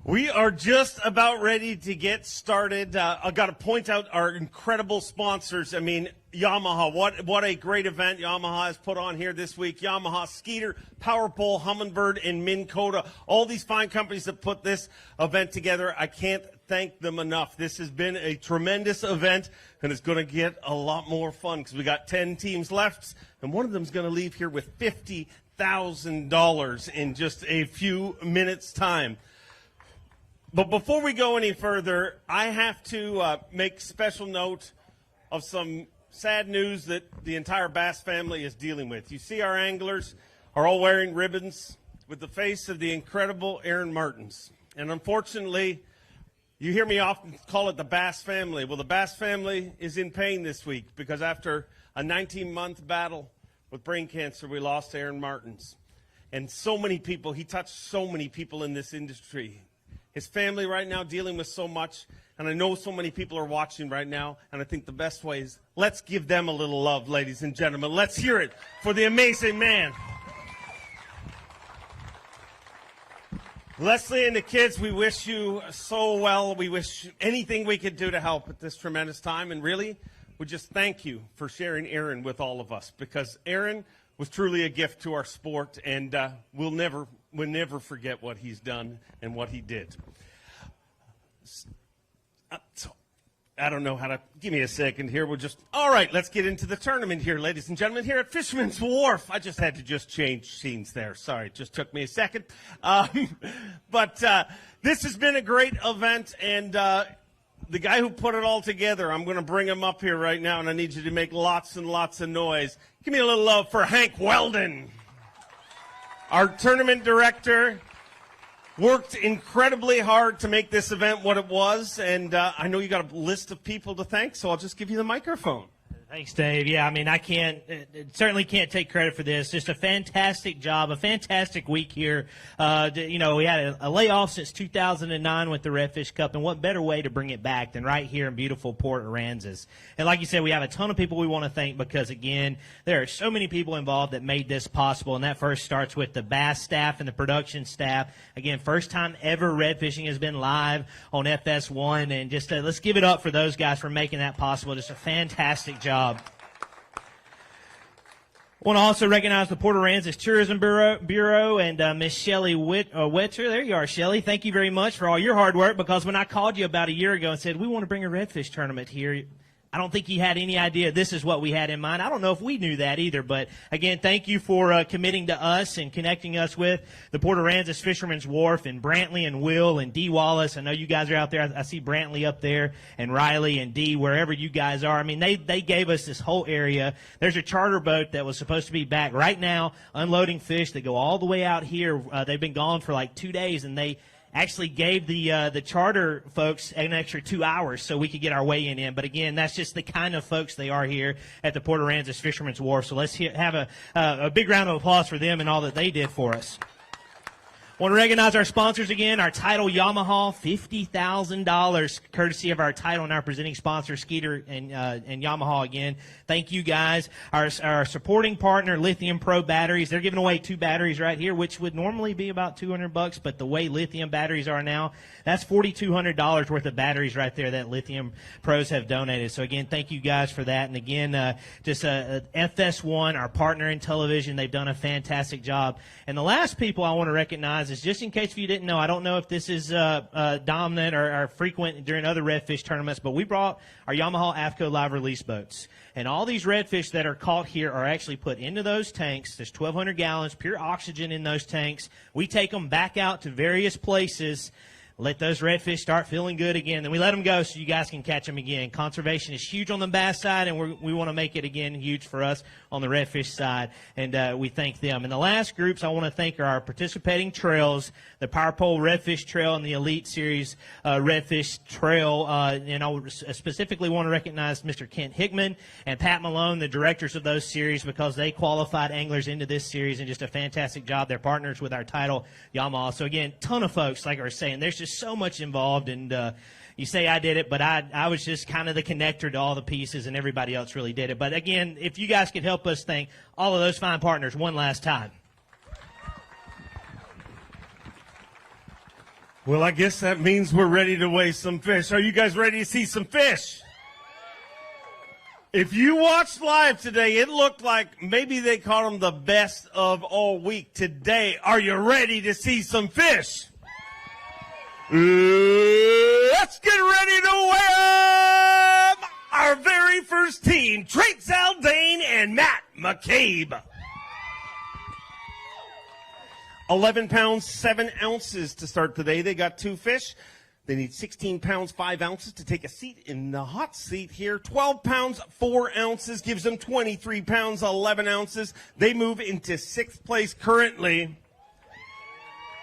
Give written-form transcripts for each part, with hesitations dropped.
We are just about ready to get started. I've got to point out our incredible sponsors. I mean, Yamaha, what a great event Yamaha has put on here this week. Yamaha, Skeeter, Power Pole, Humminbird, and Minn Kota. All these fine companies that put this event together. I can't thank them enough. This has been a tremendous event, and it's going to get a lot more fun because we got 10 teams left, and one of them is going to leave here with $50,000 in just a few minutes' time. But before we go any further, I have to make special note of some sad news that the entire Bass family is dealing with. You see our anglers are all wearing ribbons with the face of the incredible Herron Martens. And unfortunately, you hear me often call it the Bass family. Well, the Bass family is in pain this week because after a 19-month battle with brain cancer, we lost Herron Martens. And so many people, he touched so many people in this industry. His family right now dealing with so much, and I know so many people are watching right now, and I think the best way is let's give them a little love, ladies and gentlemen. Let's hear it for the amazing man. Leslie and the kids, we wish you so well. We wish anything we could do to help at this tremendous time, and really, we just thank you for sharing Herron with all of us, because Herron was truly a gift to our sport, and we'll never forget what he's done and what he did. So, I don't know how to, give me a second here. All right, let's get into the tournament here, ladies and gentlemen, here at Fisherman's Wharf. I just had to change scenes there. Sorry, it just took me a second. But this has been a great event, and the guy who put it all together, I'm going to bring him up here right now, and I need you to make lots and lots of noise. Give me a little love for Hank Weldon. Our tournament director worked incredibly hard to make this event what it was, and I know you got a list of people to thank, so I'll just give you the microphone. Thanks, Dave. Yeah, I mean, I certainly can't take credit for this. Just a fantastic job, a fantastic week here. We had a layoff since 2009 with the Redfish Cup, and what better way to bring it back than right here in beautiful Port Aransas. And like you said, we have a ton of people we want to thank because, again, there are so many people involved that made this possible, and that first starts with the B.A.S.S staff and the production staff. Again, first time ever Redfishing has been live on FS1, and just let's give it up for those guys for making that possible. Just a fantastic job. I want to also recognize the Port Aransas Tourism Bureau and Miss Shelley Wetzer. There you are, Shelley. Thank you very much for all your hard work, because when I called you about a year ago and said, we want to bring a redfish tournament here, I don't think you had any idea this is what we had in mind. I don't know if we knew that either, but again, thank you for committing to us and connecting us with the Port Aransas Fisherman's Wharf and Brantley and Will and Dee Wallace. I know you guys are out there. I see Brantley up there and Riley and Dee, wherever you guys are. I mean, they gave us this whole area. There's a charter boat that was supposed to be back right now unloading fish that go all the way out here. They've been gone for like 2 days, and they actually gave the charter folks an extra 2 hours so we could get our weigh-in in. But again, that's just the kind of folks they are here at the Port Aransas Fisherman's Wharf. So let's have a big round of applause for them and all that they did for us. Want to recognize our sponsors again. Our title, Yamaha, $50,000, courtesy of our title and our presenting sponsor, Skeeter and Yamaha again. Thank you, guys. Our supporting partner, Lithium Pro Batteries. They're giving away 2 batteries right here, which would normally be about $200, but the way lithium batteries are now, that's $4,200 worth of batteries right there that Lithium Pros have donated. So again, thank you guys for that. And again, FS1, our partner in television, they've done a fantastic job. And the last people I want to recognize is, just in case if you didn't know, I don't know if this is dominant or frequent during other redfish tournaments, but we brought our Yamaha AFCO live release boats. And all these redfish that are caught here are actually put into those tanks. There's 1,200 gallons, pure oxygen in those tanks. We take them back out to various places, let those redfish start feeling good again. Then we let them go so you guys can catch them again. Conservation is huge on the bass side, and we want to make it, again, huge for us on the redfish side, and we thank them. And the last groups I want to thank are our participating trails, the Power Pole Redfish Trail and the Elite Series Redfish Trail. And I specifically want to recognize Mr. Kent Hickman and Pat Malone, the directors of those series, because they qualified anglers into this series, and just a fantastic job. They're partners with our title, Yamaha. So, again, ton of folks, like I was saying. There's just so much involved, and you say I did it, but I was just kind of the connector to all the pieces, and everybody else really did it. But again, if you guys could help us thank all of those fine partners one last time. Well, I guess that means we're ready to weigh some fish. Are you guys ready to see some fish? If you watched live today, it looked like maybe they caught them the best of all week today. Are you ready to see some fish? Let's get ready to weigh our very first team, Trent Zaldain and Matt McCabe. 11 pounds, 7 ounces to start today. They got 2 fish. They need 16 pounds, 5 ounces to take a seat in the hot seat here. 12 pounds, 4 ounces gives them 23 pounds, 11 ounces. They move into 6th place currently.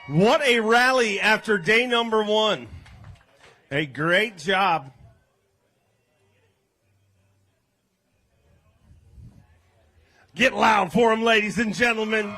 What a rally after day number 1. A great job. Get loud for them, ladies and gentlemen.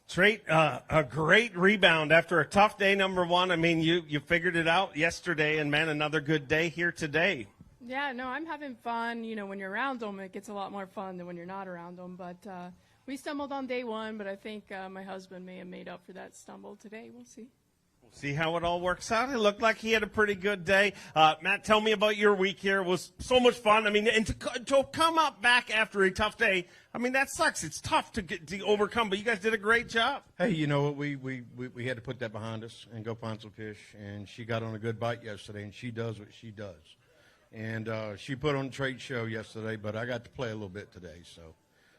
Trey, a great rebound after a tough day, number 1. I mean, you figured it out yesterday, and, man, another good day here today. Yeah, no, I'm having fun. You know, when you're around them, it gets a lot more fun than when you're not around them. But we stumbled on day 1, but I think my husband may have made up for that stumble today. We'll see. We'll see how it all works out. It looked like he had a pretty good day. Matt, tell me about your week here. It was so much fun. I mean, and to come up back after a tough day, I mean, that sucks. It's tough to overcome, but you guys did a great job. Hey, you know what? We had to put that behind us and go find some fish, and she got on a good bite yesterday, and she does what she does. And she put on a trade show yesterday, but I got to play a little bit today, so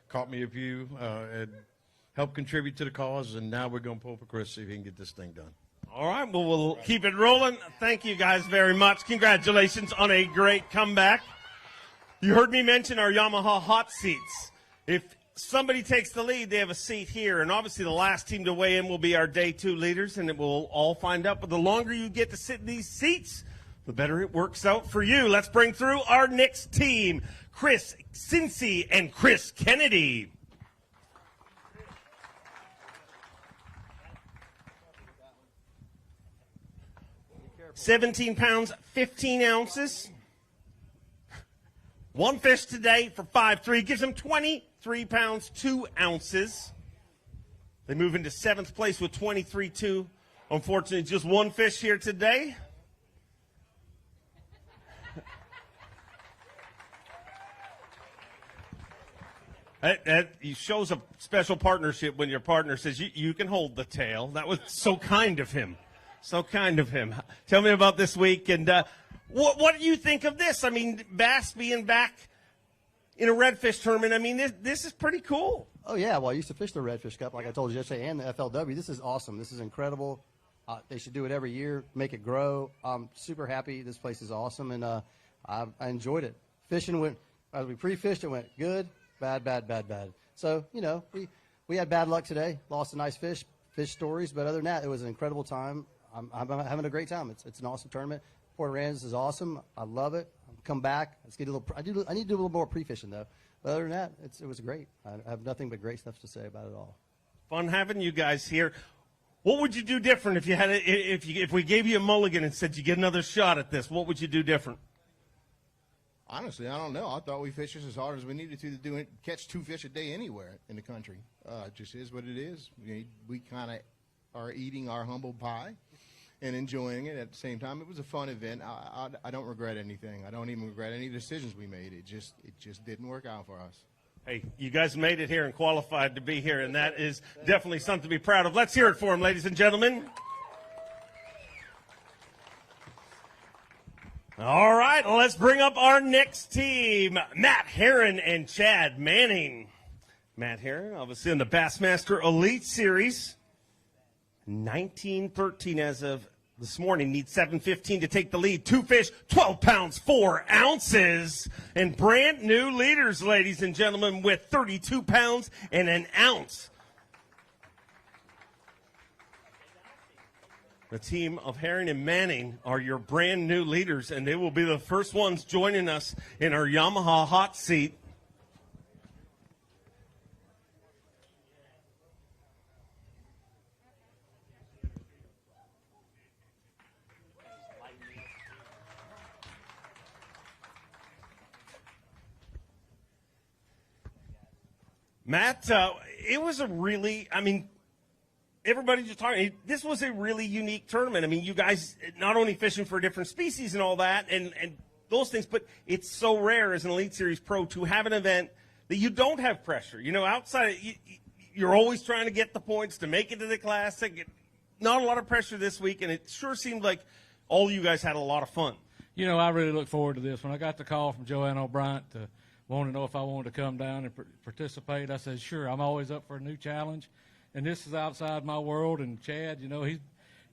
caught me a few, and helped contribute to the cause, and now we're going to pull for Chris, see if he can get this thing done. All right, well, we'll keep it rolling. Thank you guys very much. Congratulations on a great comeback. You heard me mention our Yamaha hot seats. If somebody takes the lead, they have a seat here, and obviously the last team to weigh in will be our day 2 leaders, and it will all find out. But the longer you get to sit in these seats, the better it works out for you. Let's bring through our next team, Chris Cincy and Chris Kennedy. £17, 15 ounces. 1 fish today for 5.3 gives them 23 pounds, 2 ounces. They move into 7th place with 23.2. Unfortunately, just 1 fish here today. That shows a special partnership when your partner says, you can hold the tail. That was so kind of him. So kind of him. Tell me about this week, and what do you think of this? I mean, Bass being back in a redfish tournament, I mean, this is pretty cool. Oh, yeah. Well, I used to fish the Redfish Cup, like I told you yesterday, and the FLW. This is awesome. This is incredible. They should do it every year, make it grow. I'm super happy. This place is awesome, and I enjoyed it. Fishing went, as we pre-fished, it went good, bad, bad, bad, bad. So, you know, we had bad luck today, lost a nice fish stories, but other than that, it was an incredible time. I'm having a great time. It's an awesome tournament. Port Aransas is awesome. I love it. Come back. Let's get a little. I need to do a little more pre-fishing though. But other than that, it was great. I have nothing but great stuff to say about it all. Fun having you guys here. What would you do different if you had if we gave you a mulligan and said you get another shot at this? What would you do different? Honestly, I don't know. I thought we fished as hard as we needed to do it, catch 2 fish a day anywhere in the country. It just is what it is. We kind of are eating our humble pie and enjoying it at the same time. It was a fun event. I don't regret anything. I don't even regret any decisions we made. It just didn't work out for us. Hey, you guys made it here and qualified to be here, and that is definitely something to be proud of. Let's hear it for them, ladies and gentlemen. All right, let's bring up our next team, Matt Herron and Chad Manning. Matt Herron, obviously in the Bassmaster Elite Series. 19-13 as of this morning. Needs 7:15 to take the lead. 2 fish, 12 pounds, 4 ounces. And brand new leaders, ladies and gentlemen, with 32 pounds and an ounce. The team of Herron and Manning are your brand new leaders, and they will be the first ones joining us in our Yamaha hot seat. Matt, it was a really, I mean, everybody's just talking. This was a really unique tournament. I mean, you guys not only fishing for different species and all that and those things, but it's so rare as an Elite Series pro to have an event that you don't have pressure. You know, outside, you're always trying to get the points to make it to the Classic. Not a lot of pressure this week, and it sure seemed like all you guys had a lot of fun. You know, I really look forward to this. When I got the call from Joanne O'Brien to want to know if I wanted to come down and participate, I said, sure, I'm always up for a new challenge. And this is outside my world. And Chad, you know,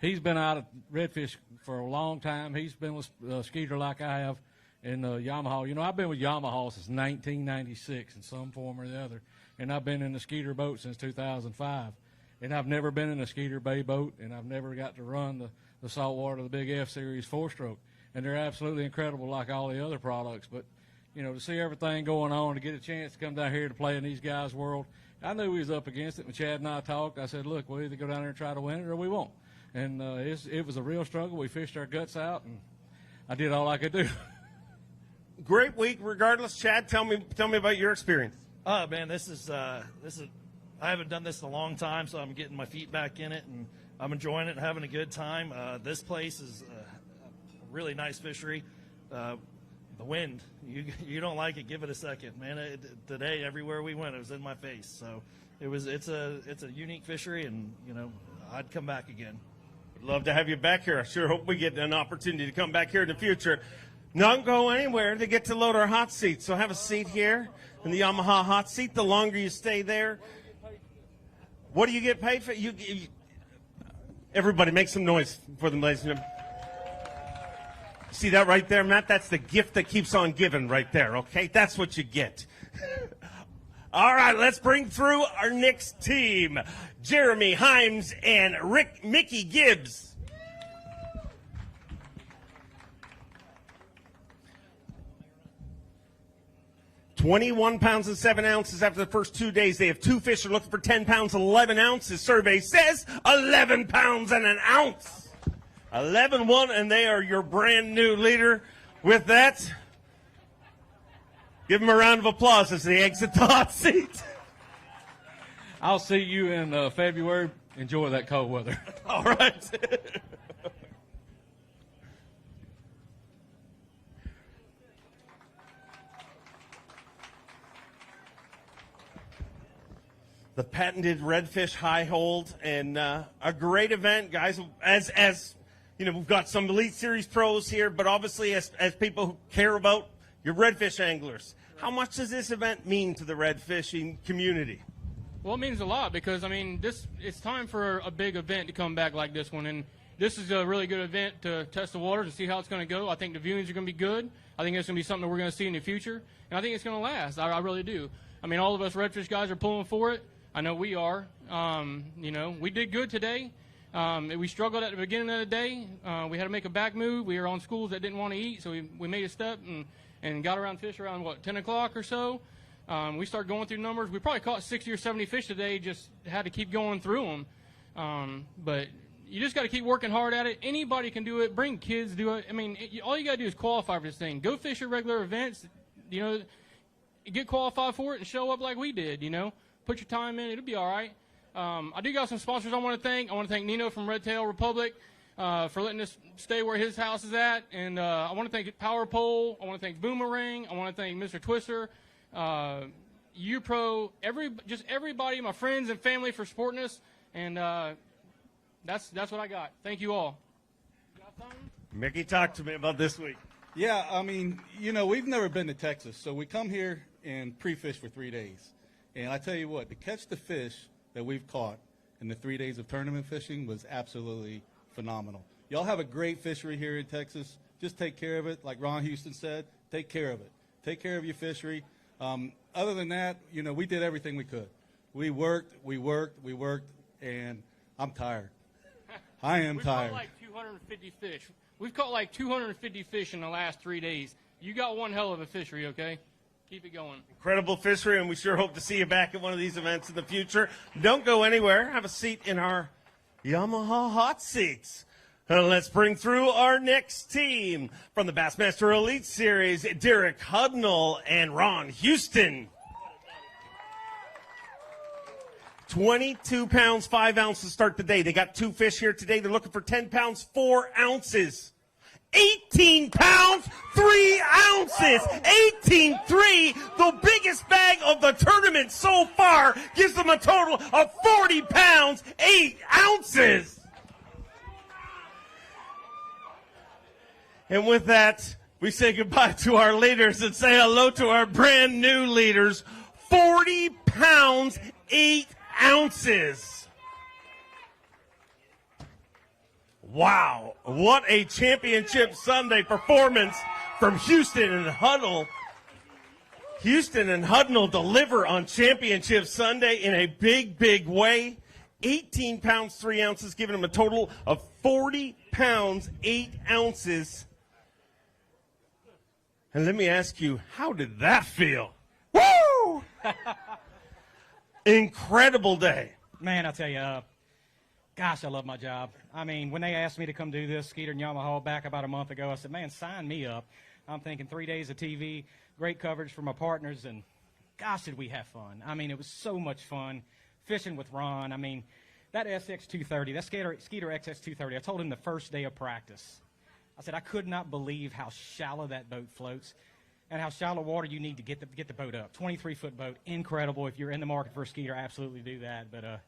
he's been out of redfish for a long time. He's been with Skeeter like I have in Yamaha. You know, I've been with Yamaha since 1996 in some form or the other. And I've been in the Skeeter boat since 2005. And I've never been in a Skeeter Bay boat, and I've never got to run the saltwater, the big F Series 4-stroke. And they're absolutely incredible like all the other products. But, you know, to see everything going on, to get a chance to come down here to play in these guys' world, I knew we was up against it. When Chad and I talked, I said, look, we'll either go down there and try to win it or we won't. And it was a real struggle. We fished our guts out, and I did all I could do. Great week, regardless. Chad, tell me about your experience. Oh, man, this is I haven't done this in a long time, so I'm getting my feet back in it, and I'm enjoying it and having a good time. This place is a really nice fishery. The wind, you don't like it, give it a second, man. Today, everywhere we went, it was in my face. So it's a unique fishery, and you know, I'd come back again. I'd love to have you back here. I sure hope we get an opportunity to come back here in the future. Don't go anywhere. They get to load our hot seat. So have a seat here in the Yamaha hot seat. The longer you stay there, what do you get paid for? Everybody make some noise for them, ladies and gentlemen. See that right there, Matt? That's the gift that keeps on giving right there, okay? That's what you get. All right, let's bring through our next team. Jeremy Heims and Nicki Gibbs. 21 pounds and 7 ounces after the first 2 days. They have 2 fish. They're looking for 10 pounds, 11 ounces. Survey says 11 pounds and an ounce. 11-1, and they are your brand new leader. With that, give them a round of applause as they exit the hot seat. I'll see you in February. Enjoy that cold weather. All right. The patented redfish high hold, and a great event, guys. As you know, we've got some Elite Series pros here, but obviously as people who care about your redfish anglers, how much does this event mean to the redfishing community? Well, it means a lot because, I mean, it's time for a big event to come back like this one. And this is a really good event to test the waters and see how it's going to go. I think the viewings are going to be good. I think it's going to be something that we're going to see in the future. And I think it's going to last. I really do. I mean, all of us redfish guys are pulling for it. I know we are. You know, we did good today. We struggled at the beginning of the day. We had to make a back move. We were on schools that didn't want to eat, so we made a step and got around fish around, 10 o'clock or so. We started going through numbers. We probably caught 60 or 70 fish today, just had to keep going through them. But you just got to keep working hard at it. Anybody can do it. Bring kids, do it. I mean, all you got to do is qualify for this thing. Go fish your regular events, you know, get qualified for it and show up like we did, you know. Put your time in. It'll be all right. I do got some sponsors I want to thank. I want to thank Nino from Red Tail Republic for letting us stay where his house is at. And I want to thank Power Pole. I want to thank Boomerang. I want to thank Mr. Twister, UPro, just everybody, my friends and family for supporting us. And that's what I got. Thank you all. Mickey, talk to me about this week. Yeah, I mean, you know, we've never been to Texas, so we come here and pre-fish for 3 days. And I tell you what, to catch the fish that we've caught in the 3 days of tournament fishing was absolutely phenomenal. Y'all have a great fishery here in Texas. Just take care of it. Like Ron Houston said, take care of it. Take care of your fishery. Other than that, you know, we did everything we could. We worked, and I'm tired. I am tired. We've caught like 250 fish. We've caught like 250 fish in the last 3 days. You got one hell of a fishery, okay? Keep it going. Incredible fishery, and we sure hope to see you back at one of these events in the future. Don't go anywhere. Have a seat in our Yamaha hot seats. Let's bring through our next team from the Bassmaster Elite Series, Derek Hugnell and Ron Houston. 22 pounds, 5 ounces start the day. They got 2 fish here today. They're looking for 10 pounds, 4 ounces. 18 pounds, 3 ounces. 18-3, the biggest bag of the tournament so far, gives them a total of 40 pounds, 8 ounces. And with that, we say goodbye to our leaders and say hello to our brand new leaders. 40 pounds, 8 ounces. Wow, what a championship Sunday performance from Houston and Hugnell. Houston and Hugnell deliver on championship Sunday in a big, big way. 18 pounds, 3 ounces, giving them a total of 40 pounds, 8 ounces. And let me ask you, how did that feel? Woo! Incredible day. Man, I'll tell you, gosh, I love my job. I mean, when they asked me to come do this, Skeeter and Yamaha, back about a month ago, I said, man, sign me up. I'm thinking 3 days of TV, great coverage for my partners, and gosh, did we have fun. I mean, it was so much fun fishing with Ron. I mean, that SX230, that Skeeter XS230, I told him the first day of practice. I said, I could not believe how shallow that boat floats and how shallow water you need to get the boat up. 23-foot boat, incredible. If you're in the market for a Skeeter, absolutely do that. But,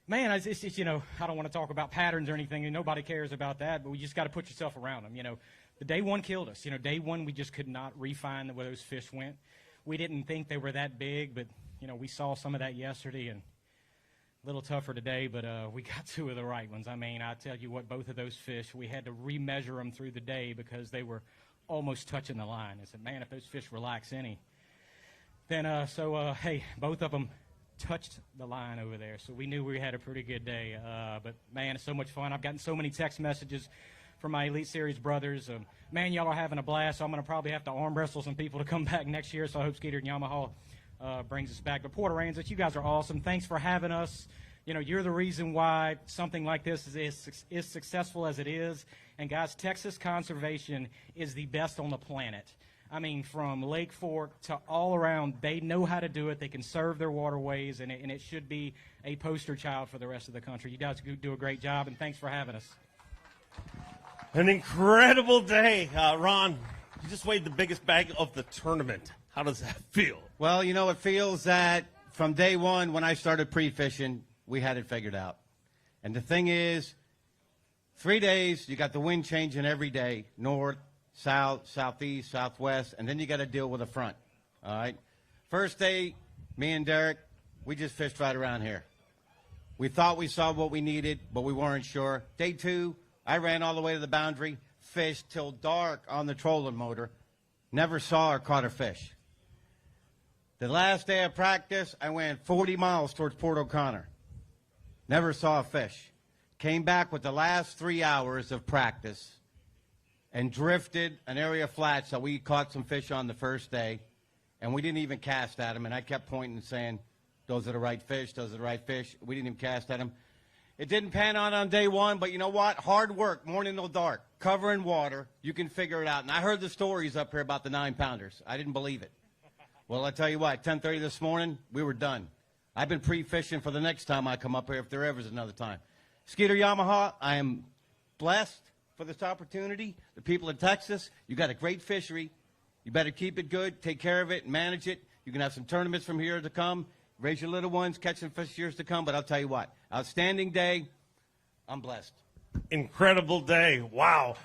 man, it's, you know, I don't want to talk about patterns or anything, and nobody cares about that, but we just got to put yourself around them. You know, the day one killed us. You know, day one we just could not refine where those fish went. We didn't think they were that big, but, you know, we saw some of that yesterday, and a little tougher today, but we got 2 of the right ones. I mean, I tell you what, both of those fish, we had to remeasure them through the day because they were almost touching the line. I said, man, if those fish relax any, then, hey, both of them touched the line over there, so we knew we had a pretty good day. But, man, it's so much fun. I've gotten so many text messages from my Elite Series brothers. Man, y'all are having a blast, so I'm going to probably have to arm wrestle some people to come back next year, so I hope Skeeter and Yamaha brings us back. But Port Aransas, you guys are awesome. Thanks for having us. You know, you're the reason why something like this is successful as it is. And, guys, Texas conservation is the best on the planet. I mean, from Lake Fork to all around, they know how to do it. They conserve their waterways, and it should be a poster child for the rest of the country. You guys do a great job, and thanks for having us. An incredible day. Ron, you just weighed the biggest bag of the tournament. How does that feel? Well, you know, it feels that from day one when I started pre-fishing, we had it figured out. And the thing is, 3 days, you got the wind changing every day, north, south, southeast, southwest, and then you got to deal with a front, all right? First day, me and Derek, we just fished right around here. We thought we saw what we needed, but we weren't sure. Day 2, I ran all the way to the boundary, fished till dark on the trolling motor, never saw or caught a fish. The last day of practice, I went 40 miles towards Port O'Connor. Never saw a fish. Came back with the last 3 hours of practice and drifted an area of flats that we caught some fish on the first day, and we didn't even cast at them, and I kept pointing and saying, those are the right fish, those are the right fish. We didn't even cast at them. It didn't pan out on day 1, but you know what? Hard work, morning till dark, covering water. You can figure it out. And I heard the stories up here about the 9-pounders. I didn't believe it. Well, I tell you what, 10:30 this morning, we were done. I've been pre-fishing for the next time I come up here, if there ever is another time. Skeeter Yamaha, I am blessed for this opportunity. The people of Texas, you got a great fishery. You better keep it good, take care of it, and manage it. You can have some tournaments from here to come. Raise your little ones, catch some fish years to come. But I'll tell you what, outstanding day. I'm blessed. Incredible day. Wow.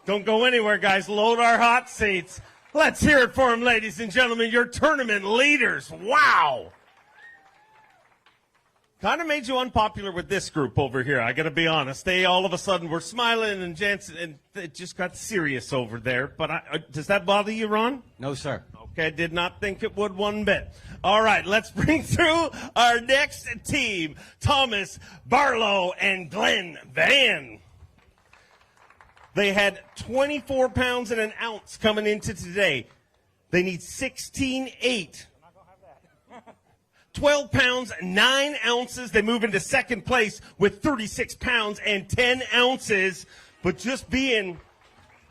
Don't go anywhere, guys. Load our hot seats. Let's hear it for them, ladies and gentlemen, your tournament leaders. Wow. Kind of made you unpopular with this group over here, I got to be honest. They all of a sudden were smiling, and Jansen, and it just got serious over there. But does that bother you, Ron? No, sir. Okay, I did not think it would one bit. All right, let's bring through our next team, Thomas, Barlow, and Glenn Vann. They had 24 pounds and an ounce coming into today. They need 16.8. 12 pounds, 9 ounces. They move into second place with 36 pounds and 10 ounces. But just being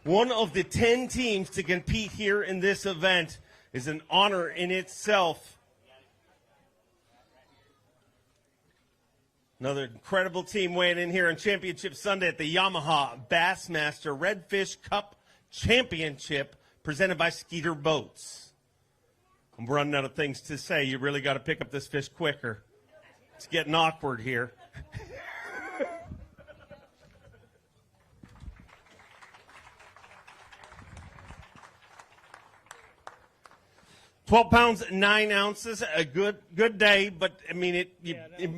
one of the 10 teams to compete here in this event is an honor in itself. Another incredible team weighing in here on Championship Sunday at the Yamaha Bassmaster Redfish Cup Championship presented by Skeeter Boats. I'm running out of things to say. You really got to pick up this fish quicker. It's getting awkward here. 12 pounds, 9 ounces, a good day, but, I mean,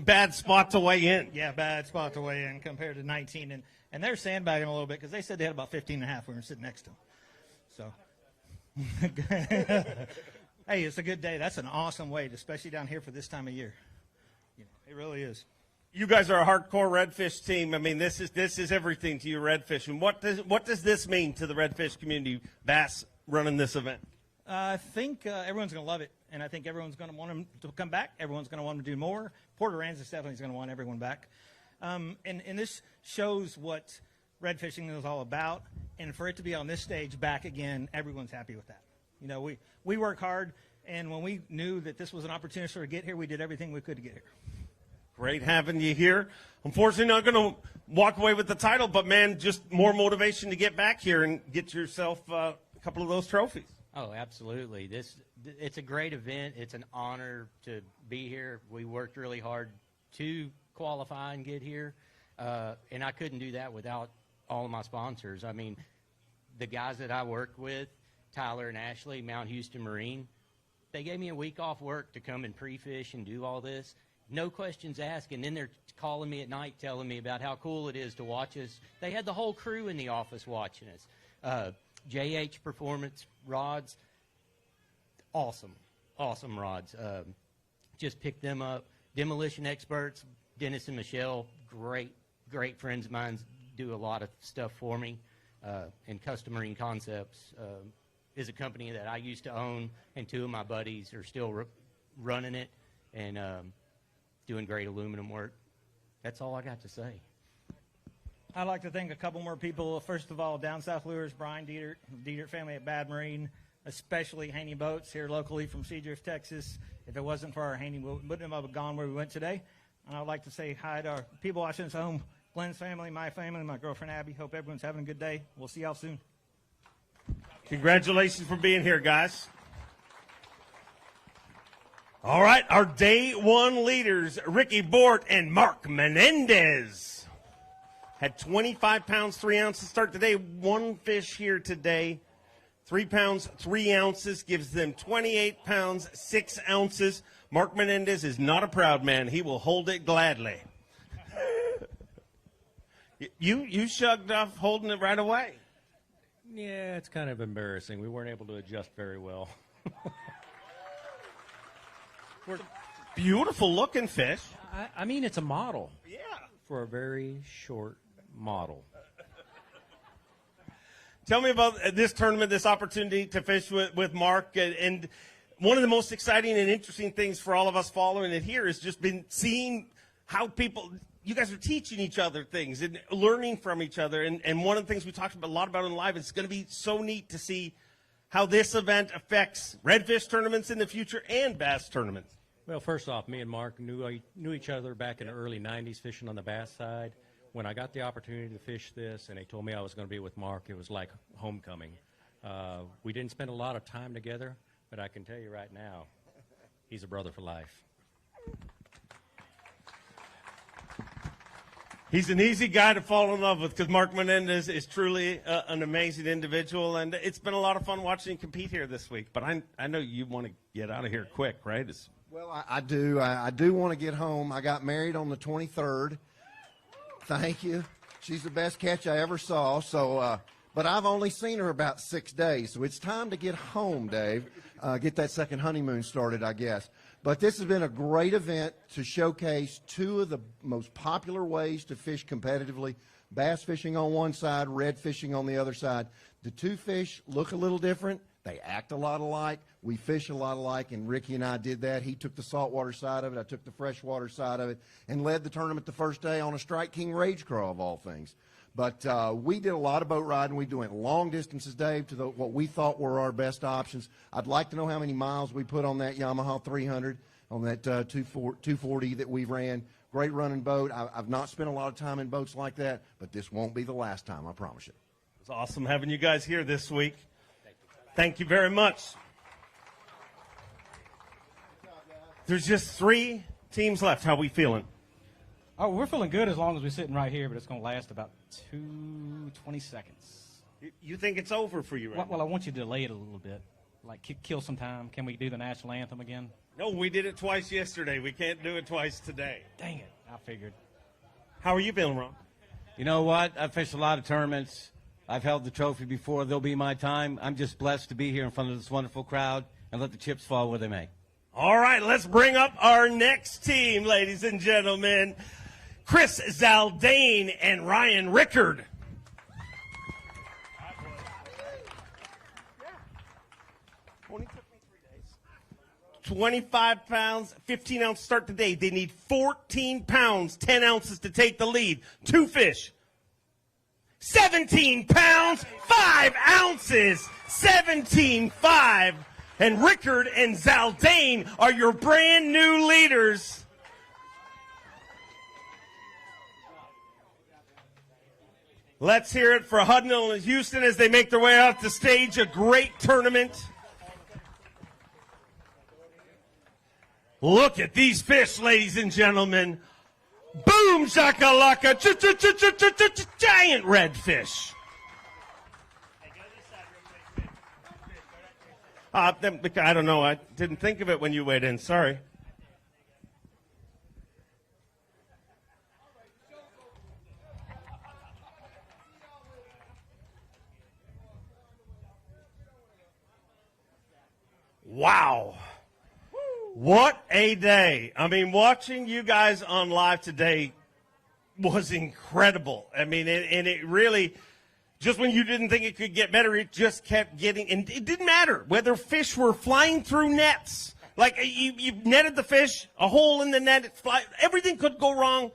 bad spot to weigh in. Yeah, bad spot to weigh in compared to 19. And they're sandbagging a little bit because they said they had about 15 and a half when we were sitting next to them. So, hey, it's a good day. That's an awesome weight, especially down here for this time of year. It really is. You guys are a hardcore redfish team. I mean, this is everything to you, redfish. And what does this mean to the redfish community, Bass running this event? I think everyone's going to love it, and I think everyone's going to want them to come back. Everyone's going to want them to do more. Port Aransas definitely is going to want everyone back. And this shows what redfishing is all about, and for it to be on this stage back again, everyone's happy with that. You know, we work hard, and when we knew that this was an opportunity to get here, we did everything we could to get here. Great having you here. Unfortunately, not going to walk away with the title, but, man, just more motivation to get back here and get yourself a couple of those trophies. Oh, absolutely. It's a great event. It's an honor to be here. We worked really hard to qualify and get here, and I couldn't do that without all of my sponsors. I mean, the guys that I work with, Tyler and Ashley, Mount Houston Marine, they gave me a week off work to come and pre-fish and do all this. No questions asked, and then they're calling me at night telling me about how cool it is to watch us. They had the whole crew in the office watching us. JH Performance rods, awesome rods. Just picked them up. Demolition Experts, Dennis and Michelle, great friends of mine, do a lot of stuff for me. And Custom Marine Concepts is a company that I used to own, and 2 of my buddies are still running it and doing great aluminum work. That's all I got to say. I'd like to thank a couple more people. First of all, Down South Lures, Brian Dietert family at Bad Marine, especially Haney Boats here locally from Seadrift, Texas. If it wasn't for our Haney, we wouldn't have gone where we went today. And I'd like to say hi to our people watching us home, Glenn's family, my girlfriend Abby. Hope everyone's having a good day. We'll see y'all soon. Congratulations for being here, guys. All right, our day one leaders, Ricky Bort and Mark Menendez. Had 25 pounds, 3 ounces start today. 1 fish here today. 3 pounds, 3 ounces gives them 28 pounds, 6 ounces. Mark Menendez is not a proud man. He will hold it gladly. You shrugged off holding it right away. Yeah, it's kind of embarrassing. We weren't able to adjust very well. Beautiful looking fish. I mean, it's a model. Yeah. For a very short model. Tell me about this tournament, this opportunity to fish with Mark. And one of the most exciting and interesting things for all of us following it here has just been seeing how you guys are teaching each other things and learning from each other. And one of the things we talked a lot about in live, it's going to be so neat to see how this event affects redfish tournaments in the future and bass tournaments. Well, first off, me and Mark knew each other back in the early 90s fishing on the bass side. When I got the opportunity to fish this and they told me I was going to be with Mark, it was like homecoming. We didn't spend a lot of time together, but I can tell you right now, he's a brother for life. He's an easy guy to fall in love with because Mark Menendez is truly an amazing individual, and it's been a lot of fun watching him compete here this week. But I know you want to get out of here quick, right? Well, I do. I do want to get home. I got married on the 23rd. Thank you. She's the best catch I ever saw. So, but I've only seen her about 6 days, so it's time to get home, Dave. Get that second honeymoon started, I guess. But this has been a great event to showcase 2 of the most popular ways to fish competitively. Bass fishing on one side, red fishing on the other side. The 2 fish look a little different. They act a lot alike. We fish a lot alike, and Ricky and I did that. He took the saltwater side of it. I took the freshwater side of it and led the tournament the first day on a Strike King Rage Craw, of all things. But we did a lot of boat riding. We went long distances, Dave, to what we thought were our best options. I'd like to know how many miles we put on that Yamaha 300. on that 240 that we ran. Great running boat. I've not spent a lot of time in boats like that, but this won't be the last time, I promise you. It's awesome having you guys here this week. Thank you very much. There's just 3 teams left. How we feeling? Oh, we're feeling good as long as we're sitting right here, but it's going to last about 20 seconds. You think it's over for you right now? Well, I want you to delay it a little bit, like kill some time. Can we do the national anthem again? No, we did it twice yesterday. We can't do it twice today. Dang it, I figured. How are you feeling, Ron? You know what? I've fished a lot of tournaments. I've held the trophy before. There'll be my time. I'm just blessed to be here in front of this wonderful crowd and let the chips fall where they may. All right, let's bring up our next team, ladies and gentlemen. Chris Zaldain and Ryan Rickard. 25 pounds, 15-ounce start today. They need 14 pounds, 10 ounces to take the lead. 2 fish. 17 pounds, 5 ounces. 17.5. And Rickard and Zaldain are your brand new leaders. Let's hear it for Hugnell and Houston as they make their way off the stage. A great tournament. Look at these fish, ladies and gentlemen. Boom, shakalaka, giant redfish. I don't know. I didn't think of it when you weighed in. Sorry. Wow. What a day. I mean, watching you guys on live today was incredible. I mean, and it really, just when you didn't think it could get better, it just kept getting, and it didn't matter whether fish were flying through nets. Like, you netted the fish, a hole in the net, everything could go wrong,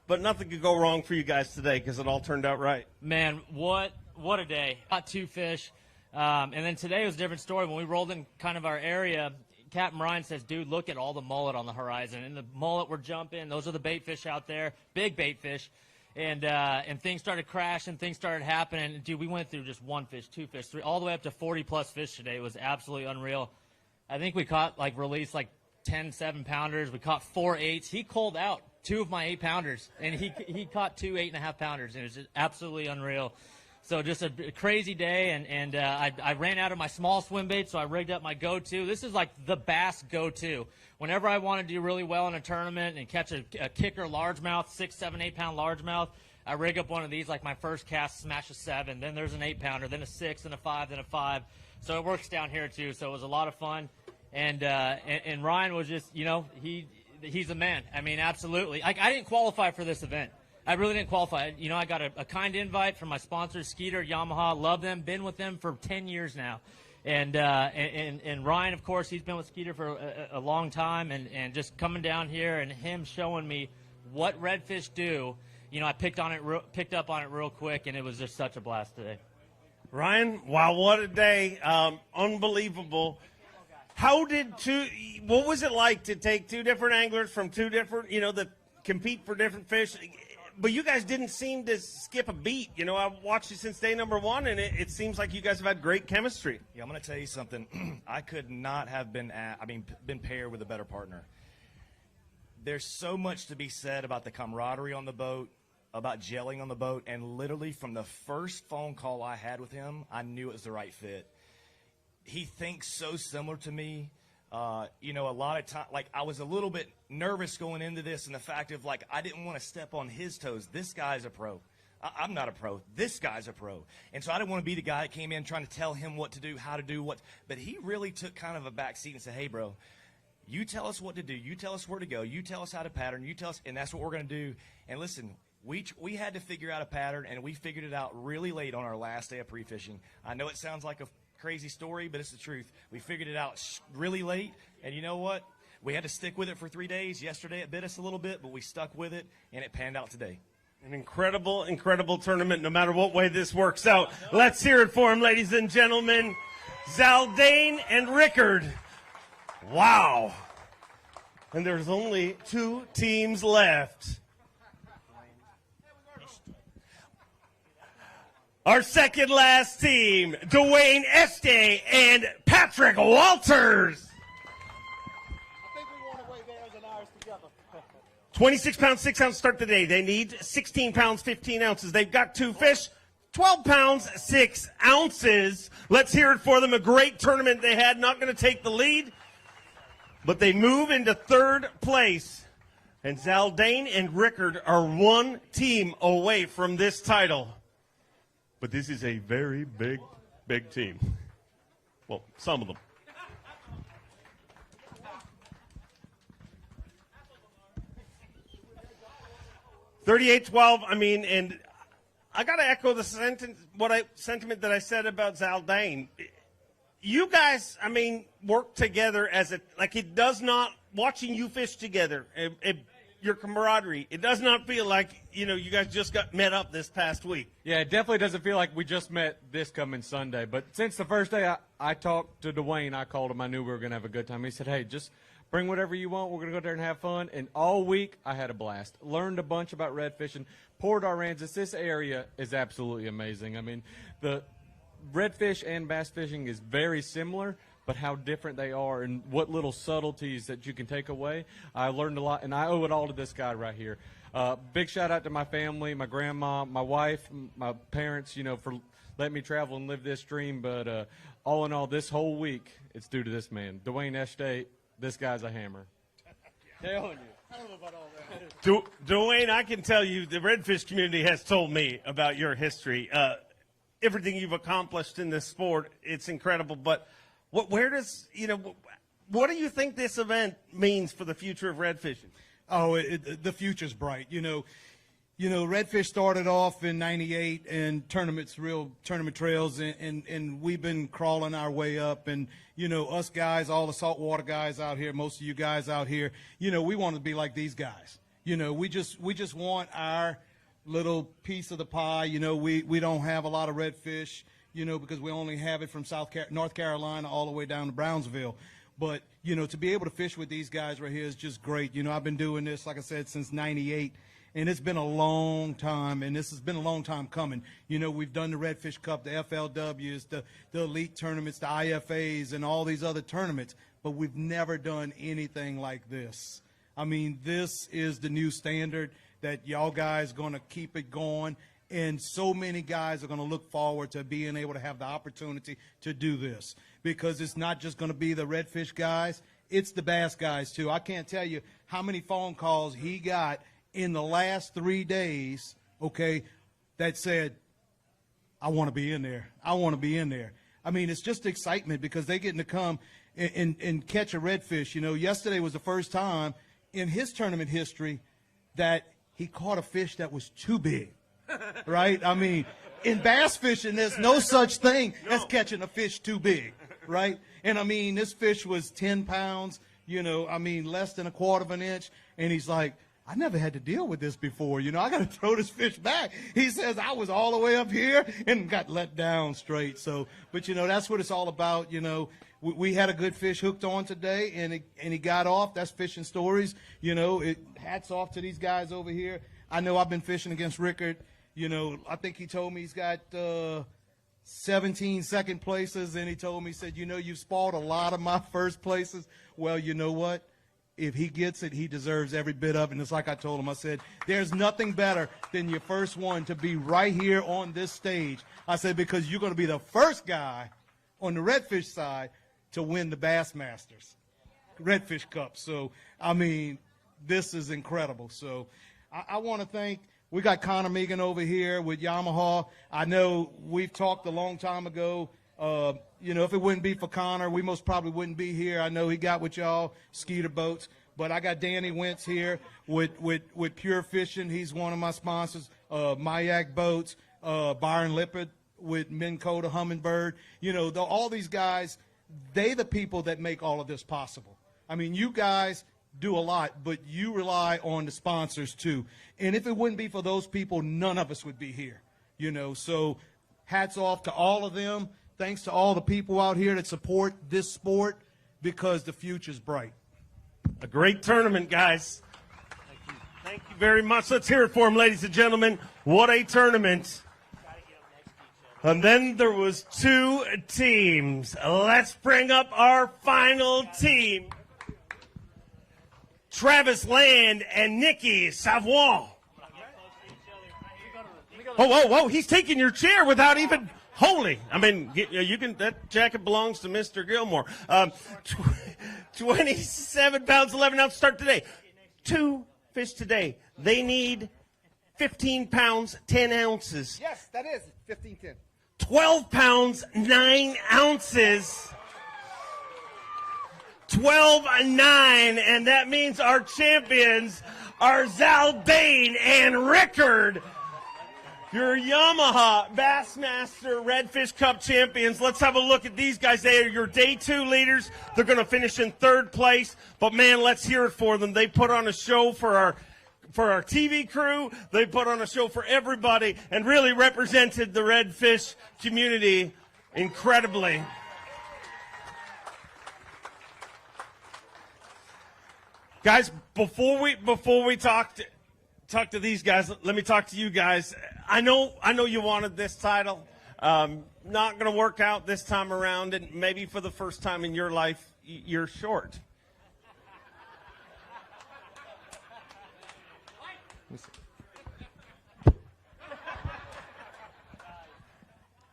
but nothing could go wrong for you guys today because it all turned out right. Man, what a day. Caught 2 fish. And then today was a different story. When we rolled in kind of our area, Captain Ryan says, dude, look at all the mullet on the horizon. And the mullet were jumping. Those are the bait fish out there, big bait fish. And things started crashing, things started happening. Dude, we went through just 1 fish, 2 fish, 3, all the way up to 40-plus fish today. It was absolutely unreal. I think we caught, released 10 7-pounders. We caught 4 8s. He culled out 2 of my 8-pounders, and he caught 2 8.5-pounders. And it was just absolutely unreal. So just a crazy day, and I ran out of my small swim bait, so I rigged up my go-to. This is like the bass go-to. Whenever I want to do really well in a tournament and catch a kicker largemouth, 6, 7, 8-pound largemouth, I rig up one of these, like my first cast, smash a 7, then there's an 8-pounder, then a 6, then a 5, then a 5. So it works down here too, so it was a lot of fun. And Ryan was just, he's a man. I mean, absolutely. I didn't qualify for this event. I really didn't qualify. I got a kind invite from my sponsors, Skeeter, Yamaha. Love them. Been with them for 10 years now. And Ryan, of course, he's been with Skeeter for a long time. And just coming down here and him showing me what redfish do, I picked up on it real quick, and it was just such a blast today. Ryan, wow, what a day. Unbelievable. What was it like to take 2 different anglers from 2 different, that compete for different fish? But you guys didn't seem to skip a beat. I've watched you since day number 1, and it seems like you guys have had great chemistry. Yeah, I'm going to tell you something. I could not have been paired with a better partner. There's so much to be said about the camaraderie on the boat, about gelling on the boat, and literally from the first phone call I had with him, I knew it was the right fit. He thinks so similar to me. A lot of time, I was a little bit nervous going into this, and the fact of I didn't want to step on his toes. This guy's a pro. I'm not a pro. This guy's a pro. And so I didn't want to be the guy that came in trying to tell him what to do, how to do what. But he really took kind of a back seat and said, hey, bro, you tell us what to do. You tell us where to go. You tell us how to pattern. You tell us, and that's what we're going to do. And listen, we had to figure out a pattern, and we figured it out really late on our last day of pre-fishing. I know it sounds like a crazy story, but it's the truth. We figured it out really late, and you know what? We had to stick with it for 3 days. Yesterday it bit us a little bit, but we stuck with it, and it panned out today. An incredible, incredible tournament, no matter what way this works out. Let's hear it for him, ladies and gentlemen. Zaldain and Rickard. Wow. And there's only 2 teams left. Our second last team, Dwayne, Este, and Patrick Walters. 26 pounds, 6 ounces start today. They need 16 pounds, 15 ounces. They've got 2 fish, 12 pounds, 6 ounces. Let's hear it for them. A great tournament they had. Not going to take the lead, but they move into 3rd place. And Zaldain and Rickard are 1 team away from this title. But this is a very big, big team. Well, some of them. $38-12. I mean, and I got to echo the sentiment that I said about Zaldain. You guys, I mean, work together as it does not, watching you fish together, your camaraderie, it does not feel like, you guys just got met up this past week. Yeah, it definitely doesn't feel like we just met this coming Sunday. But since the first day I talked to Dwayne, I called him, I knew we were going to have a good time. He said, hey, just bring whatever you want. We're going to go there and have fun. And all week, I had a blast. Learned a bunch about red fishing. Port Aransas, this area is absolutely amazing. I mean, the redfish and bass fishing is very similar, but how different they are and what little subtleties that you can take away. I learned a lot, and I owe it all to this guy right here. Big shout out to my family, my grandma, my wife, my parents, for letting me travel and live this dream. But all in all, this whole week, it's due to this man, Dwayne Este. This guy's a hammer. Telling you. I don't know about all that. Dwayne, I can tell you the redfish community has told me about your history. Everything you've accomplished in this sport, it's incredible. But what do you think this event means for the future of redfishing? Oh, the future's bright. Redfish started off in '98 and real tournament trails, and we've been crawling our way up. And us guys, all the saltwater guys out here, most of you guys out here, we want to be like these guys. We just want our little piece of the pie. We don't have a lot of redfish, because we only have it from North Carolina all the way down to Brownsville. But to be able to fish with these guys right here is just great. I've been doing this, like I said, since '98. And it's been a long time, and this has been a long time coming. We've done the Redfish Cup, the FLWs, the elite tournaments, the IFAs, and all these other tournaments, but we've never done anything like this. I mean, this is the new standard that y'all guys going to keep it going, and so many guys are going to look forward to being able to have the opportunity to do this, because it's not just going to be the Redfish guys, it's the bass guys, too. I can't tell you how many phone calls he got in the last 3 days, okay, that said, I want to be in there. I want to be in there. I mean, it's just excitement because they're getting to come and catch a redfish. Yesterday was the first time in his tournament history that he caught a fish that was too big, right? I mean, in bass fishing, there's no such thing as catching a fish too big, right? And, I mean, this fish was 10 pounds, less than a quarter of an inch, and he's like, I never had to deal with this before. I got to throw this fish back. He says, I was all the way up here and got let down straight. So, but, that's what it's all about. We had a good fish hooked on today, and he got off. That's fishing stories. Hats off to these guys over here. I know I've been fishing against Rickard. I think he told me he's got 17 second places, and he told me, he said, you've spoiled a lot of my first places. Well, you know what? If he gets it, he deserves every bit of it. And it's like I told him, I said, there's nothing better than your first one to be right here on this stage. I said, because you're going to be the first guy on the redfish side to win the Bassmasters Redfish Cup. So, I mean, this is incredible. So I want to thank, we got Connor Megan over here with Yamaha. I know we've talked a long time ago. If it wouldn't be for Connor, we most probably wouldn't be here. I know he got with y'all, Skeeter Boats. But I got Danny Wentz here with Pure Fishing. He's one of my sponsors. Mayak Boats, Byron Lippard with Minn Kota Humminbird. All these guys, they the people that make all of this possible. I mean, you guys do a lot, but you rely on the sponsors too. And if it wouldn't be for those people, none of us would be here. So hats off to all of them. Thanks to all the people out here that support this sport, because the future's bright. A great tournament, guys. Thank you very much. Let's hear it for them, ladies and gentlemen. What a tournament. And then there was 2 teams. Let's bring up our final team. Travis Land and Nicki Savol. Whoa, he's taking your chair without even holding. I mean, you can. That jacket belongs to Mr. Gilmore. 27 pounds, 11 ounces start today. 2 fish today. They need 15 pounds, 10 ounces. Yes, that is 15-10. 12 pounds, 9 ounces. 12-9, and that means our champions are Zaldain and Rickard. Your Yamaha Bassmaster RedFish Cup champions. Let's have a look at these guys. They are your day 2 leaders. They're going to finish in 3rd place. But, man, let's hear it for them. They put on a show for our TV crew. They put on a show for everybody and really represented the redfish community incredibly. Guys, before we talk to these guys, let me talk to you guys. I know you wanted this title. Not going to work out this time around, and maybe for the first time in your life, you're short.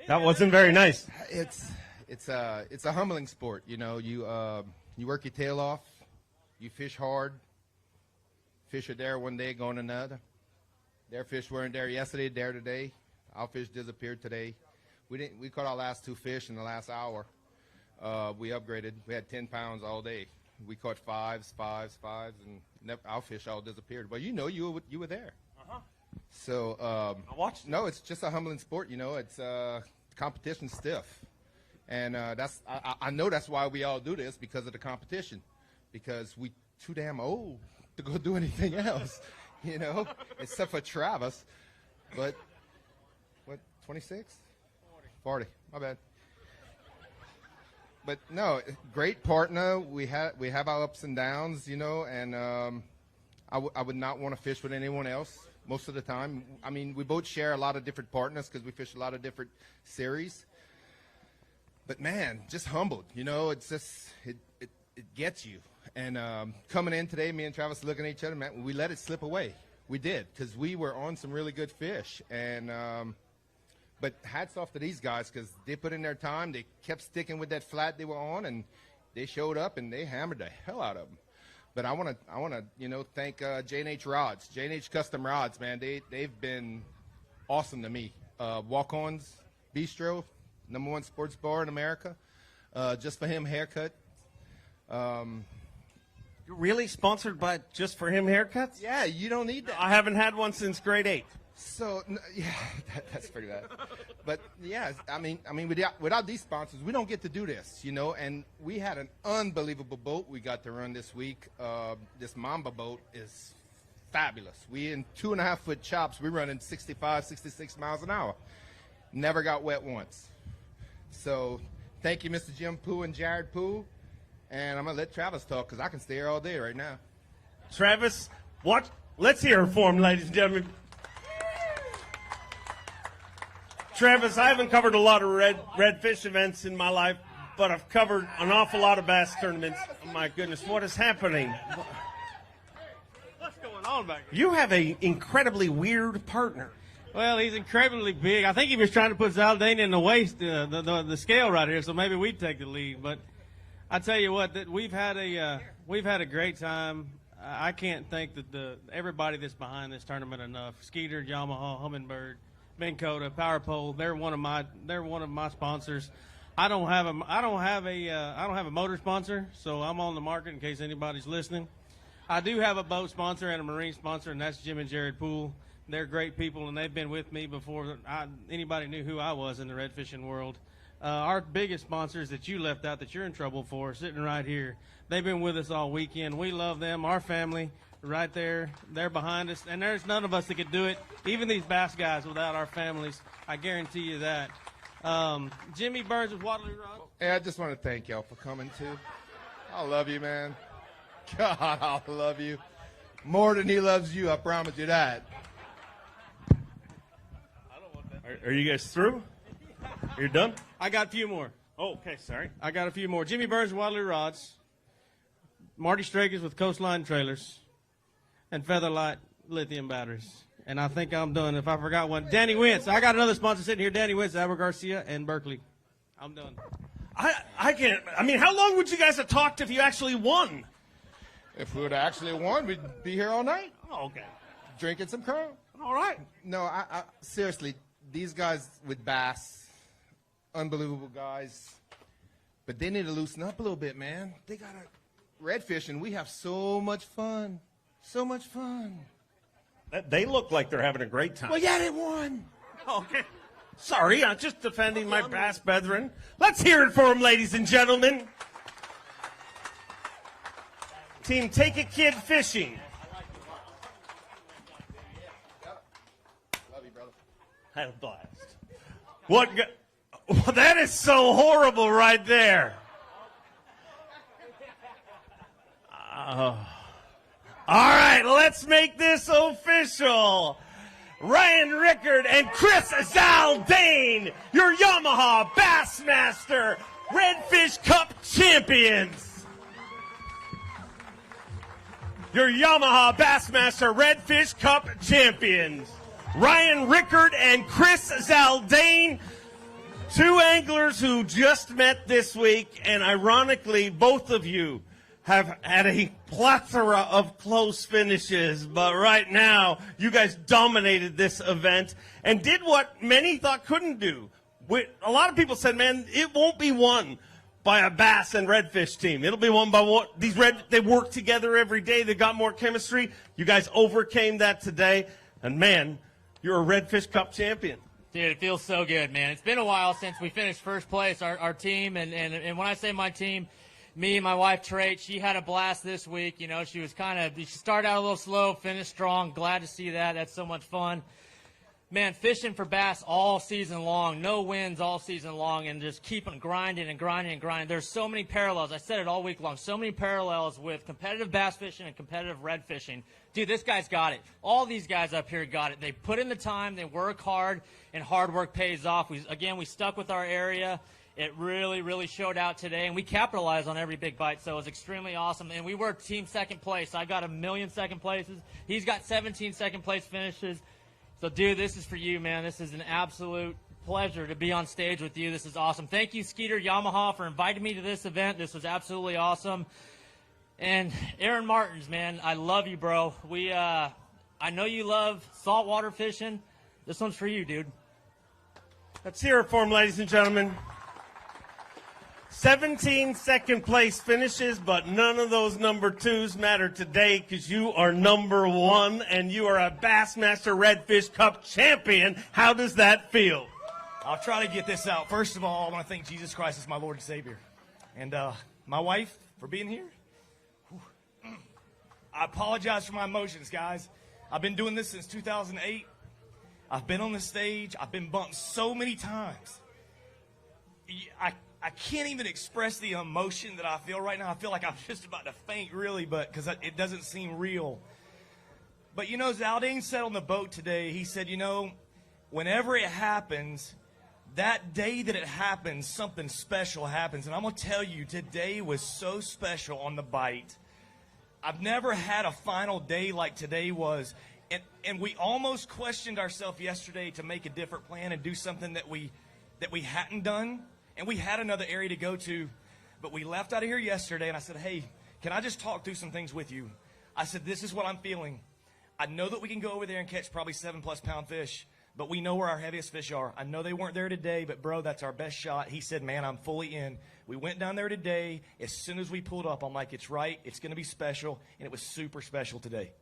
That wasn't very nice. It's a humbling sport. You know, you work your tail off, you fish hard. Fish are there one day, gone another. Their fish weren't there yesterday, there today. Our fish disappeared today. We caught our last 2 fish in the last hour. We upgraded. We had 10 pounds all day. We caught fives, and our fish all disappeared. But you were there. Uh-huh. So I watched. No, it's just a humbling sport. You know, it's competition stiff, and I know that's why we all do this, because of the competition, because we too damn old to go do anything else, you know, except for Travis. But what, 26? 40. My bad. But no, great partner. We have our ups and downs, you know, and I would not want to fish with anyone else most of the time. I mean, we both share a lot of different partners because we fish a lot of different series. But man, just humbled, you know. It's just it gets you. And coming in today, me and Travis looking at each other, man, we let it slip away. We did, because we were on some really good fish. And but hats off to these guys, because they put in their time. They kept sticking with that flat they were on, and they showed up and they hammered the hell out of them. But I want to thank J&H Rods, J&H Custom Rods, man. They've been awesome to me. Walk-Ons Bistro, #1 sports bar in America. Just for him haircut. You're really sponsored by Just for Him haircuts? Yeah, you don't need that. I haven't had one since grade 8. So yeah, that's pretty bad. But yeah, I mean, without these sponsors, we don't get to do this, you know. And we had an unbelievable boat we got to run this week. This Mamba boat is fabulous. We in 2.5-foot chops. We're running 65, 66 miles an hour. Never got wet once. So thank you, Mr. Jim Pooh and Jared Pooh. And I'm going to let Travis talk, because I can stay here all day right now. Travis, what? Let's hear it for him, ladies and gentlemen. Travis, I haven't covered a lot of redfish events in my life, but I've covered an awful lot of bass tournaments. Oh, my goodness, what is happening? What's going on back here? You have an incredibly weird partner. Well, he's incredibly big. I think he was trying to put Zaldain in the waist, the scale right here, so maybe we'd take the lead. But I tell you what, that we've had a great time. I can't thank everybody that's behind this tournament enough. Skeeter, Yamaha, Humminbird, Minn Kota, Power Pole. They're one of my sponsors. I don't have a motor sponsor, so I'm on the market in case anybody's listening. I do have a boat sponsor and a marine sponsor, and that's Jim and Jared Poole. They're great people, and they've been with me before anybody knew who I was in the red fishing world. Our biggest sponsors that you left out, that you're in trouble for, sitting right here. They've been with us all weekend. We love them. Our family, right there, they're behind us. And there's none of us that could do it, even these bass guys, without our families. I guarantee you that. Jimmy Burns with Waterloo Rod. Hey, I just want to thank y'all for coming, too. I love you, man. God, I love you more than he loves you. I promise you that. Are you guys through? You're done? I got a few more. Oh, okay, sorry. I got a few more. Jimmy Burns, Waddley Rods. Marty Strakers with Coastline Trailers. And Featherlight Lithium Batteries. And I think I'm done. If I forgot one, Danny Wentz. I got another sponsor sitting here, Danny Wentz, Albert Garcia, and Berkeley. I'm done. I can't. I mean, how long would you guys have talked if you actually won? If we would have actually won, we'd be here all night. Oh, okay. Drinking some Crown. All right. No, I seriously, these guys with Bass, unbelievable guys. But they need to loosen up a little bit, man. They got a redfish, and we have so much fun. So much fun. They look like they're having a great time. Well, yeah, they won. Okay. Sorry, I'm just defending my bass brethren. Let's hear it for them, ladies and gentlemen. Team Take a Kid Fishing. Love you, brother. Had a blast. What? Well, that is so horrible right there. All right, let's make this official. Ryan Rickard and Chris Zaldain, your Yamaha Bassmaster Redfish Cup champions. Your Yamaha Bassmaster Redfish Cup champions. Ryan Rickard and Chris Zaldain, two anglers who just met this week, and ironically, both of you have had a plethora of close finishes, but right now, you guys dominated this event and did what many thought couldn't do. A lot of people said, man, it won't be won by a bass and redfish team. It'll be won by what they work together every day. They got more chemistry. You guys overcame that today, and man, you're a Redfish Cup champion. Dude, it feels so good, man. It's been a while since we finished first place, our team, and when I say my team, me and my wife, Trey, she had a blast this week. You know, she started out a little slow, finished strong. Glad to see that. That's so much fun. Man, fishing for bass all season long, no wins all season long, and just keeping grinding and grinding and grinding. There's so many parallels. I said it all week long. So many parallels with competitive bass fishing and competitive red fishing. Dude, this guy's got it. All these guys up here got it. They put in the time, they work hard, and hard work pays off. We stuck with our area. It really, really showed out today, and we capitalized on every big bite, so it was extremely awesome. And we were team second place. I got 1,000,000 second places. He's got 17 second place finishes. So, dude, this is for you, man. This is an absolute pleasure to be on stage with you. This is awesome. Thank you, Skeeter Yamaha, for inviting me to this event. This was absolutely awesome. And Aaron Martens, man, I love you, bro. I know you love saltwater fishing. This one's for you, dude. Let's hear it for him, ladies and gentlemen. 17 second place finishes, but none of those number twos matter today because you are number one and you are a Bassmaster Redfish Cup champion. How does that feel? I'll try to get this out. First of all, I want to thank Jesus Christ as my Lord and Savior. And my wife for being here. I apologize for my emotions, guys. I've been doing this since 2008. I've been on the stage. I've been bumped so many times. I can't even express the emotion that I feel right now. I feel like I'm just about to faint, really, but because it doesn't seem real. But, you know, Zaldain said on the boat today, he said, you know, whenever it happens, that day that it happens, something special happens. And I'm going to tell you, today was so special on the bite. I've never had a final day like today was. And we almost questioned ourselves yesterday to make a different plan and do something that we hadn't done. And we had another area to go to, but we left out of here yesterday, and I said, hey, can I just talk through some things with you? I said, this is what I'm feeling. I know that we can go over there and catch probably 7+ pound fish, but we know where our heaviest fish are. I know they weren't there today, but, bro, that's our best shot. He said, man, I'm fully in. We went down there today. As soon as we pulled up, I'm like, it's right. It's going to be special, and it was super special today.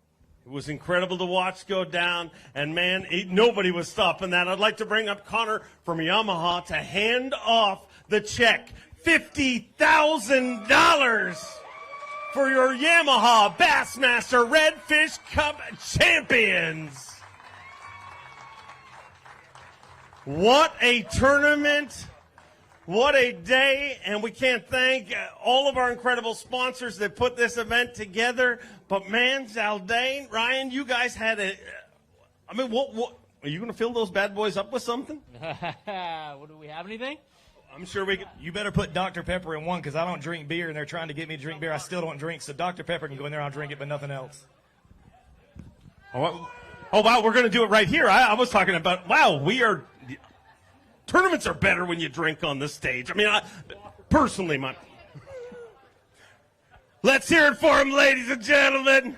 It was incredible to watch go down, and man, nobody was stopping that. I'd like to bring up Connor from Yamaha to hand off the check, $50,000 for your Yamaha Bassmaster Redfish Cup champions. What a tournament. What a day, and we can't thank all of our incredible sponsors that put this event together. But, man, Zaldain, Ryan, you guys had a – I mean, what are you going to fill those bad boys up with something? What, do we have anything? I'm sure we can. You better put Dr. Pepper in one because I don't drink beer, and they're trying to get me to drink beer. I still don't drink, so Dr. Pepper can go in there and I'll drink it, but nothing else. Oh, wow, we're going to do it right here. I was talking about, wow, tournaments are better when you drink on the stage. I mean, personally, let's hear it for him, ladies and gentlemen.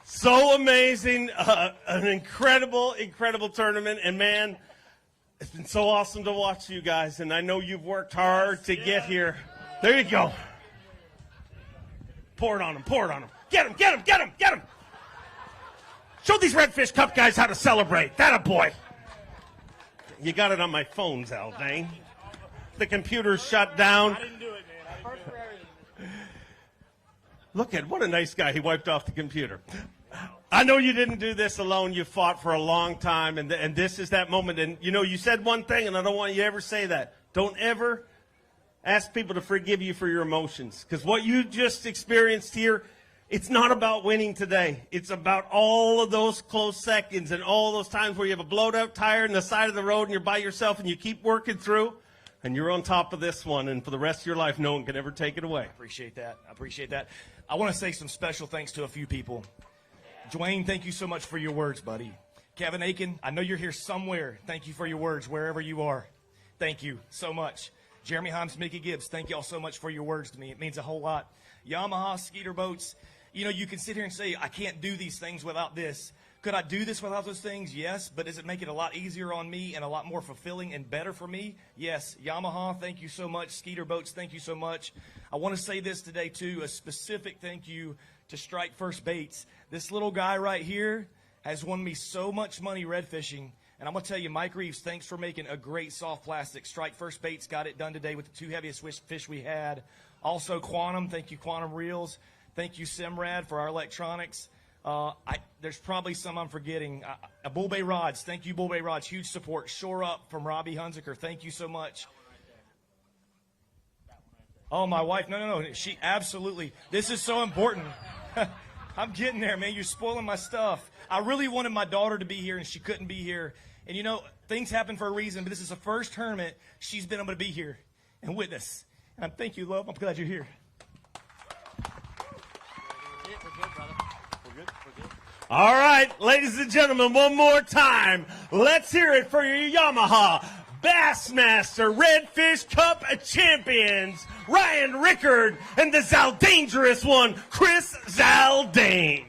So amazing, an incredible tournament, and man, it's been so awesome to watch you guys, and I know you've worked hard to get here. There you go. Pour it on them. Get him. Show these Redfish Cup guys how to celebrate. That a boy. You got it on my phone, Zaldain. The computer's shut down. I didn't do it, man. I first for everything. Look at what a nice guy. He wiped off the computer. I know you didn't do this alone. You fought for a long time, and this is that moment. And, you know, you said one thing, and I don't want you to ever say that. Don't ever ask people to forgive you for your emotions, because what you just experienced here, it's not about winning today. It's about all of those close seconds and all those times where you have a blowed-out tire on the side of the road and you're by yourself and you keep working through, and you're on top of this one, and for the rest of your life, no one can ever take it away. I appreciate that. I want to say some special thanks to a few people. Dwayne, thank you so much for your words, buddy. Kevin Aiken, I know you're here somewhere. Thank you for your words, wherever you are. Thank you so much. Jeremy Heims, Mickey Gibbs, thank you all so much for your words to me. It means a whole lot. Yamaha, Skeeter Boats, you know, you can sit here and say, I can't do these things without this. Could I do this without those things? Yes. But does it make it a lot easier on me and a lot more fulfilling and better for me? Yes. Yamaha, thank you so much. Skeeter Boats, thank you so much. I want to say this today, too, a specific thank you to Strike First Baits. This little guy right here has won me so much money red fishing. And I'm going to tell you, Mike Reeves, thanks for making a great soft plastic. Strike First Baits got it done today with the two heaviest fish we had. Also, Quantum, thank you, Quantum Reels. Thank you, Simrad, for our electronics. There's probably some I'm forgetting. Bull Bay Rods, thank you, Bull Bay Rods. Huge support. Shore Up from Robbie Hunziker, thank you so much. Oh, my wife, no, she absolutely, this is so important. I'm getting there, man. You're spoiling my stuff. I really wanted my daughter to be here, and she couldn't be here. And, you know, things happen for a reason, but this is the first tournament she's been able to be here and witness. And thank you, love. I'm glad you're here. All right, ladies and gentlemen, one more time. Let's hear it for your Yamaha Bassmaster Redfish Cup champions, Ryan Rickard and the Zaldangerous one, Chris Zaldain.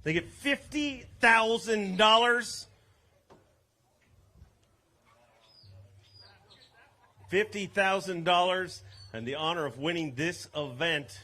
They get $50,000. $50,000 and the honor of winning this event.